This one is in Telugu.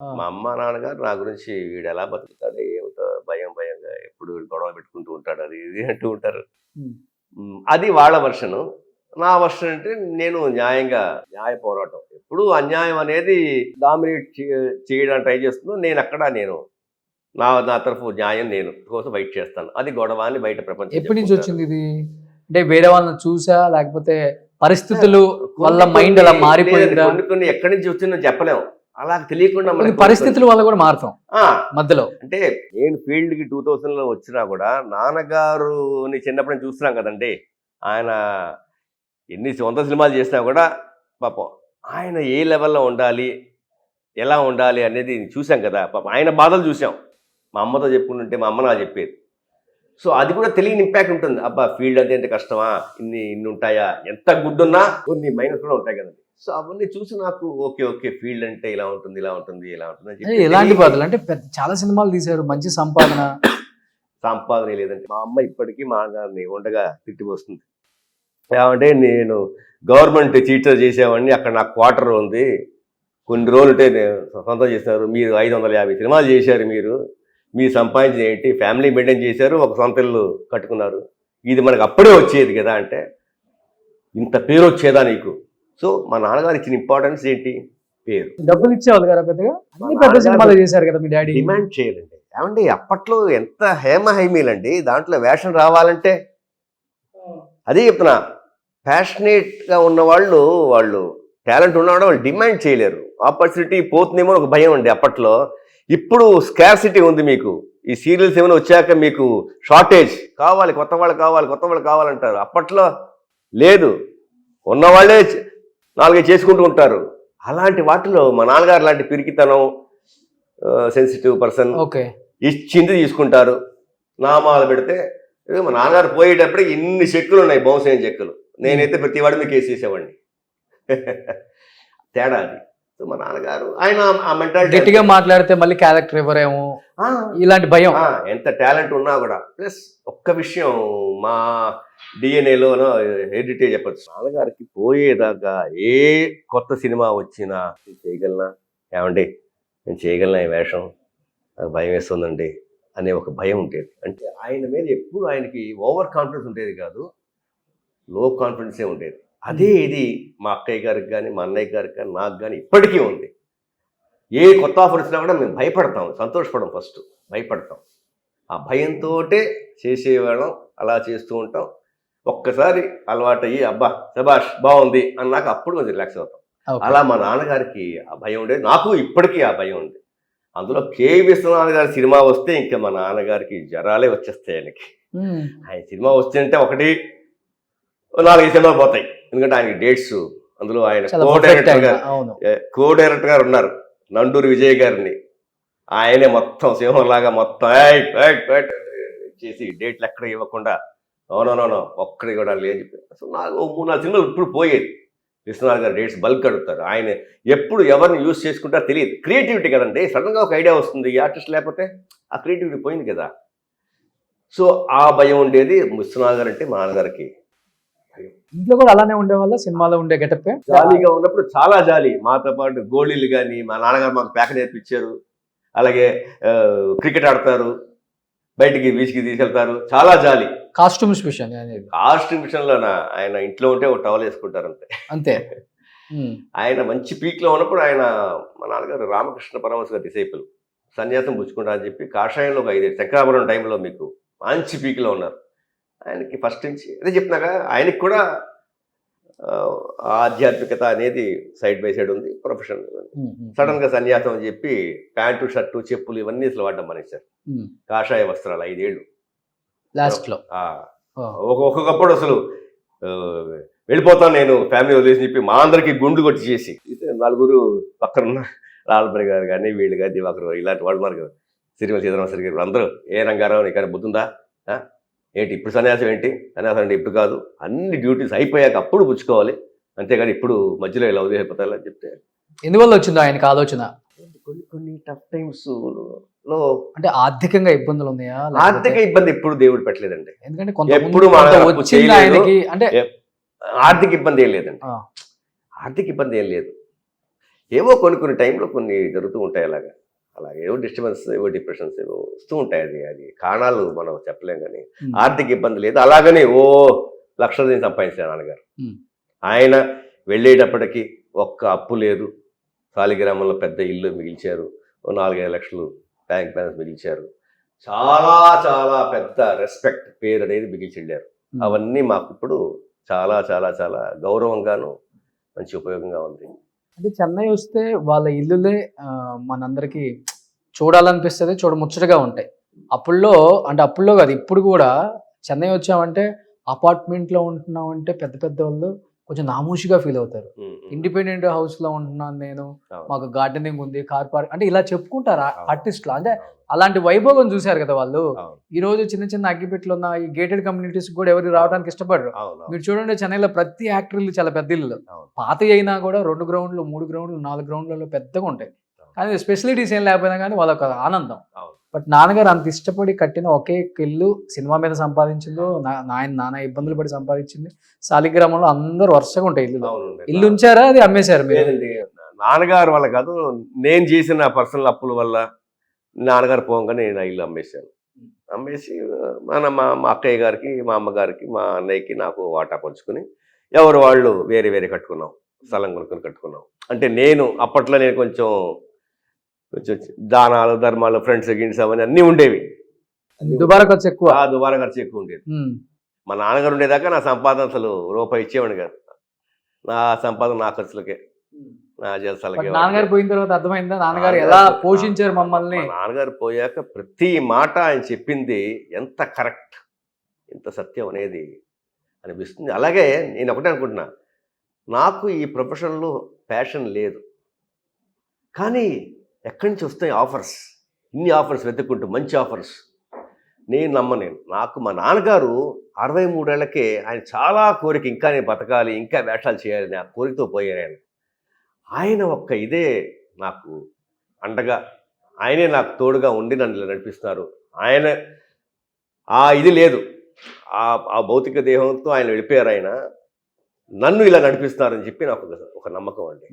మా అమ్మ నాన్నగారు నా గురించి వీడు ఎలా బతుకుతాడు ఏమిటో భయంగా ఎప్పుడు వీడు గొడవ పెట్టుకుంటూ ఉంటాడు అది ఇది అంటూ ఉంటారు. హ్మ్. అది వాళ్ళ వర్షను. నా వర్షన్ అంటే నేను న్యాయ పోరాటం. ఎప్పుడు అన్యాయం అనేది డామినేట్ చేయడానికి ట్రై చేస్తున్నాను. నేను నా నా తరఫు న్యాయం నేను కోసం ఫైట్ చేస్తాను. అది గొడవ అని బయట ప్రపంచం ఎప్పటి నుంచి చెప్పుకుంటారు. వచ్చింది ఇది? అంటే వేరే వాళ్ళని చూసా, లేకపోతే పరిస్థితులు వల్ల కొన్ని మైండ్ అలా కొన్ని మారిపోయిందా? కొన్ని ఎక్కడి నుంచి వచ్చిందో చెప్పలేము. అలా తెలియకుండా కొన్ని మనకి పరిస్థితుల వల్ల కూడా మారుతాం ఆ, మధ్యలో. అంటే నేను ఫీల్డ్కి 2000లో వచ్చినా కూడా నాన్నగారుని చిన్నప్పటి నుంచి చూస్తున్నాం కదండి. ఆయన ఎన్ని 100 సినిమాలు చేసినా కూడా పాపం ఆయన ఏ లెవెల్లో ఉండాలి, ఎలా ఉండాలి అనేది చూసాం కదా. పాపం ఆయన బాధలు చూసాం. మా అమ్మతో చెప్పుకుంటుంటే మా అమ్మ నాకు చెప్పేది. సో అది కూడా తెలియని ఇంపాక్ట్ ఉంటుంది. అబ్బా ఫీల్డ్ అంటే ఎంత కష్టమా, ఇన్ని ఉంటాయా, ఎంత గుడ్ ఉన్నా కొన్ని మైనస్ కూడా ఉంటాయి కదండి. సో అవన్నీ చూసి నాకు ఓకే ఫీల్డ్ అంటే ఇలా ఉంటుంది ఇలా ఉంటుంది అని చెప్పి ఎలాంటి బాధలు అంటే చాలా సినిమాలు తీశారు, మంచి సంపాదన. సంపాదన లేదంటే మా అమ్మ ఇప్పటికీ మా నాన్నని ఉండగా తిట్టిపోస్తుంది. ఏమంటే నేను గవర్నమెంట్ టీచర్ చేసేవాడిని, అక్కడ నాకు క్వార్టర్ ఉంది, కొన్ని రోజులు ఉంటే సొంతం చేశారు, మీరు 550 సినిమాలు చేశారు, మీరు సంపాదించిన ఏంటి, ఫ్యామిలీ మెయింటైన్ చేశారు, ఒక సొంత ఇల్లు కట్టుకున్నారు, ఇది మనకు అప్పుడే వచ్చేది కదా అంటే ఇంత పేరు వచ్చేదా నీకు. సో మా నాన్నగారు ఇచ్చిన ఇంపార్టెన్స్ ఏంటి, పేరు. డబ్బులు ఇచ్చేవాళ్ళు కదా పెద్దగా, అన్ని పెద్ద సినిమాలు చేశారు కదా మీ డాడీ. డిమాండ్ చేయాలండి. ఏమండి అప్పట్లో ఎంత హేమహైమీలండి, దాంట్లో వేషం రావాలంటే అదే చెప్తున్నా, ప్యాషనేట్గా ఉన్న వాళ్ళు టాలెంట్ ఉన్నవాడు వాళ్ళు డిమాండ్ చేయలేరు. ఆపర్చునిటీ పోతుందేమో ఒక భయం అండి అప్పట్లో. ఇప్పుడు స్కార్సిటీ ఉంది మీకు. ఈ సీరియల్స్ ఏమైనా వచ్చాక మీకు షార్టేజ్ కావాలి, కొత్త వాళ్ళు కావాలంటారు. అప్పట్లో లేదు, ఉన్నవాళ్ళే 4 చేసుకుంటూ ఉంటారు. అలాంటి వాటిలో మా నాన్నగారు లాంటి పిరికితనం, సెన్సిటివ్ పర్సన్, ఇచ్చింది తీసుకుంటారు. నామాలు పెడితే మా నాన్నగారు పోయేటప్పటికి ఇన్ని చెక్కులు ఉన్నాయి, బౌన్సైన చెక్కులు. నేనైతే ప్రతి వాడు మీకు వేసేసేవాడిని. తేడా అది. సో మా నాన్నగారు ఆయన ఆ మెంటాలిటీ, గట్టిగా మాట్లాడితే మళ్ళీ క్యారెక్టర్ ఎవరేమో ఇలాంటి భయం. ఎంత టాలెంట్ ఉన్నా కూడా. ప్లస్ ఒక్క విషయం, మా డిఎన్ఏలోనో హెరిడిటేజ్ చెప్పచ్చు, నాన్నగారికి పోయేదాకా ఏ కొత్త సినిమా వచ్చినా చేయగలనా, ఏమండి నేను చేయగలనా ఈ వేషం, నాకు భయం వేస్తుందండి అనే ఒక భయం ఉండేది. అంటే ఆయన మీద ఎప్పుడు ఆయనకి ఓవర్ కాన్ఫిడెన్స్ ఉండేది కాదు, లో కాన్ఫిడెన్సే ఉండేది. అదే ఇది మా అక్కయ్య గారికి కానీ మా అన్నయ్య గారికి కానీ నాకు కానీ ఇప్పటికీ ఉంది. ఏ కొత్త ఆఫర్ వచ్చినా కూడా మేము భయపడతాం, సంతోషపడం, ఫస్ట్ భయపడతాం. ఆ భయంతో చేసేవాళ్ళం, అలా చేస్తూ ఉంటాం. ఒక్కసారి అలవాటయ్యి అబ్బా శబాష్ బాగుంది అన్నాక అప్పుడు కొంచెం రిలాక్స్ అవుతాం. అలా మా నాన్నగారికి ఆ భయం ఉండేది, నాకు ఇప్పటికీ ఆ భయం ఉంది. అందులో కే విశ్వనాథ్ గారి సినిమా వస్తే ఇంకా మా నాన్నగారికి జ్వరాలే వచ్చేస్తాయి. ఆయన సినిమా వస్తుంటే 1-4 సినిమాలు పోతాయి. ఎందుకంటే ఆయనకి డేట్స్, అందులో ఆయన కో డైరెక్టర్ గారు ఉన్నారు, నండూరి విజయ్ గారిని. ఆయనే మొత్తం సింహంలాగా మొత్తం చేసి డేట్లు ఎక్కడ ఇవ్వకుండా నో ఒక్కడి కూడా లేని చెప్పి. అసలు నాకు 3-4 సినిమాలు ఇప్పుడు పోయేది. విశ్వనాథ్ గారు డేట్స్ బల్క్ అడుగుతారు. ఆయన ఎప్పుడు ఎవరిని యూజ్ చేసుకుంటారో తెలియదు. క్రియేటివిటీ కదండి, సడన్గా ఒక ఐడియా వస్తుంది, ఈ ఆర్టిస్ట్ లేకపోతే ఆ క్రియేటివిటీ పోయింది కదా. సో ఆ భయం ఉండేది విశ్వనాథ్ గారు అంటే మా నాన్నగారికి. ఇంట్లో కూడా అలానే ఉండేవాళ్ళ, సినిమాలో ఉండే గెటప్ జాలీగా ఉన్నప్పుడు చాలా జాలీ. మాతో పాటు గోళీలు కానీ మా నాన్నగారు మాకు పేక నేర్పించారు. అలాగే క్రికెట్ ఆడతారు, బయటికి బీచ్కి తీసుకెళ్తారు, చాలా జాలీ. కాస్ట్యూమ్స్ విషయంలో ఆయన ఇంట్లో ఉంటే ఒక టవల్ వేసుకుంటారు అంతే. ఆయన మంచి పీక్లో ఉన్నప్పుడు ఆయన మా నాన్నగారు రామకృష్ణ పరమహంస గారి డిసైపుల్, సన్యాసం పుచ్చుకుంటా అని చెప్పి కాషాయంలో ఒక 5 శంకరాభరణం టైంలో మీకు మంచి పీక్లో ఉన్నారు. ఆయనకి ఫస్ట్ నుంచి అదే చెప్తున్నాగా, ఆయనకి కూడా ఆధ్యాత్మికత అనేది సైడ్ బై సైడ్ ఉంది, ప్రొఫెషన్. సడన్గా సన్యాసం అని చెప్పి ప్యాంటు షర్టు చెప్పులు ఇవన్నీ అసలు వాడడం మానేశారు. కాషాయ వస్త్రాలు 5 ఏళ్ళు లాస్ట్లో. ఒక్కొక్కప్పుడు అసలు వెళ్ళిపోతాను నేను ఫ్యామిలీ వదిలేసి చెప్పి మా అందరికీ గుండు కొట్టి చేసి, 4 పక్కనున్న లాల్బరి గారు కానీ వీళ్ళు కానీ దివాకర్ ఇలాంటి వాళ్ళు ఉన్నారు కదా, సిరిమల సీతారామశ్రీ గారు అందరూ, ఏ రంగారావు నీకు బుద్ధుందా, ఏంటి ఇప్పుడు సన్యాసం, ఏంటి సన్యాసం అంటే ఇప్పుడు కాదు, అన్ని డ్యూటీస్ అయిపోయాక అప్పుడు పుచ్చుకోవాలి, అంతేగాని ఇప్పుడు మధ్యలో ఇలా వదిలేకపోతారు అని చెప్తే. ఎందువల్ల వచ్చిందో ఆయనకు ఆలోచన? కొన్ని టఫ్ టైమ్స్ లో అంటే ఆర్థికంగా ఇబ్బందులు ఉన్నాయా? ఆర్థిక ఇబ్బంది ఎప్పుడు దేవుడు పెట్టలేదండి. ఎందుకంటే ఎప్పుడు అంటే ఆర్థిక ఇబ్బంది ఏం లేదండి, ఆర్థిక ఇబ్బంది ఏం లేదు. ఏవో కొన్ని టైంలో కొన్ని జరుగుతూ ఉంటాయి అలాగా ఏవో డిస్టర్బెన్స్ ఏవో డిప్రెషన్స్ ఏవో వస్తూ ఉంటాయి. అది కారణాలు మనం చెప్పలేం. కానీ ఆర్థిక ఇబ్బంది లేదు. అలాగని లక్షలు సంపాదించారు నాన్నగారు. ఆయన వెళ్ళేటప్పటికి ఒక్క అప్పు లేదు. సాలిగ్రామంలో పెద్ద ఇల్లు మిగిల్చారు. 4-5 లక్షలు బ్యాంక్ బ్యాలెన్స్ మిగిల్చారు. చాలా చాలా పెద్ద రెస్పెక్ట్, పేరు అనేది మిగిల్చెళ్ళారు. అవన్నీ మాకు ఇప్పుడు చాలా చాలా చాలా గౌరవంగాను మంచి ఉపయోగంగా ఉంది. అంటే చెన్నై వస్తే వాళ్ళ ఇల్లులే మనందరికి చూడాలనిపిస్తుంది, చూడముచ్చటగా ఉంటాయి. అప్పుల్లో కాదు, ఇప్పుడు కూడా చెన్నై వచ్చామంటే అపార్ట్మెంట్లో ఉంటున్నామంటే పెద్ద పెద్ద వాళ్ళు కొంచెం నామూషిగా ఫీల్ అవుతారు. ఇండిపెండెంట్ హౌస్ లో ఉంటున్నాను నేను, మాకు గార్డెనింగ్ ఉంది, కార్ పార్క్ అంటే ఇలా చెప్పుకుంటారు ఆర్టిస్టులు. అంటే అలాంటి వైభోగం చూశారు కదా వాళ్ళు. ఈ రోజు చిన్న చిన్న అగ్గిపెట్లు ఉన్న ఈ గేటెడ్ కమ్యూనిటీస్ కూడా ఎవరు రావడానికి ఇష్టపడరు. మీరు చూడండి, చెన్నైలో ప్రతి యాక్టర్లు చాలా పెద్ద ఇల్లు, పాత అయినా కూడా 2 గ్రౌండ్లు 3 గ్రౌండ్లు 4 గ్రౌండ్లలో పెద్దగా ఉంటాయి. కానీ ఫెసిలిటీస్ ఏం లేకపోయినా కానీ వాళ్ళొక ఆనందం. బట్ నాన్నగారు అంత ఇష్టపడి కట్టిన ఒకే ఇల్లు సినిమా మీద సంపాదించిందో, నాన్న ఇబ్బందులు పడి సంపాదించింది. సాలిగ్రామంలో అందరూ వరుసగా ఉంటాయి ఇల్లు ఉంచారా, అది అమ్మేశారు మీరు? నాన్నగారు వల్ల కాదు, నేను చేసిన పర్సనల్ అప్పుల వల్ల నాన్నగారు పోగానే నేను ఇల్లు అమ్మేశాను. అమ్మేసి మా అక్కయ్య గారికి, మా అమ్మగారికి, మా అన్నయ్యకి నాకు వాటా పంచుకుని ఎవరు వాళ్ళు వేరే కట్టుకున్నాం. స్థలం కొనుక్కొని కట్టుకున్నాం. అంటే నేను అప్పట్లో కొంచెం దానాలు ధర్మాలు ఫ్రెండ్స్ గిన్స్ అవన్నీ అన్నీ ఉండేవి. దుబారా ఖర్చు ఎక్కువ. దుబారా ఖర్చు ఎక్కువ ఉండేది. మా నాన్నగారు ఉండేదాకా నా సంపాదన అసలు రూపాయి ఇచ్చేవాడు కాదు. నా సంపాదన నా ఖర్చులకే, నా జలసాలకే. నాన్నగారు పోయిన తర్వాత అర్థమైందా నాన్నగారు ఎలా పోషించారు మమ్మల్ని? నాన్నగారు పోయాక ప్రతి మాట ఆయన చెప్పింది ఎంత కరెక్ట్, ఎంత సత్యం అనేది అనిపిస్తుంది. అలాగే నేను ఒకటే అనుకుంటున్నా, నాకు ఈ ప్రొఫెషన్లో ప్యాషన్ లేదు, కానీ ఎక్కడి నుంచి వస్తాయి ఆఫర్స్, ఇన్ని ఆఫర్స్ వెతుక్కుంటూ మంచి ఆఫర్స్. నేను నమ్మలేను. నాకు మా నాన్నగారు 63 ఏళ్లకే ఆయన చాలా కోరిక, ఇంకా నేను బతకాలి, ఇంకా వేషాలు చేయాలి, ఆ కోరికతో పోయారు. ఆయన ఒక్క ఇదే నాకు అండగా, ఆయనే నాకు తోడుగా ఉండి నన్ను ఇలా నడిపిస్తున్నారు. ఆయన ఇది లేదు, ఆ భౌతిక దేహంతో ఆయన వెళ్ళిపోయారు. ఆయన నన్ను ఇలా నడిపిస్తారని చెప్పి నాకు ఒక నమ్మకం అండి.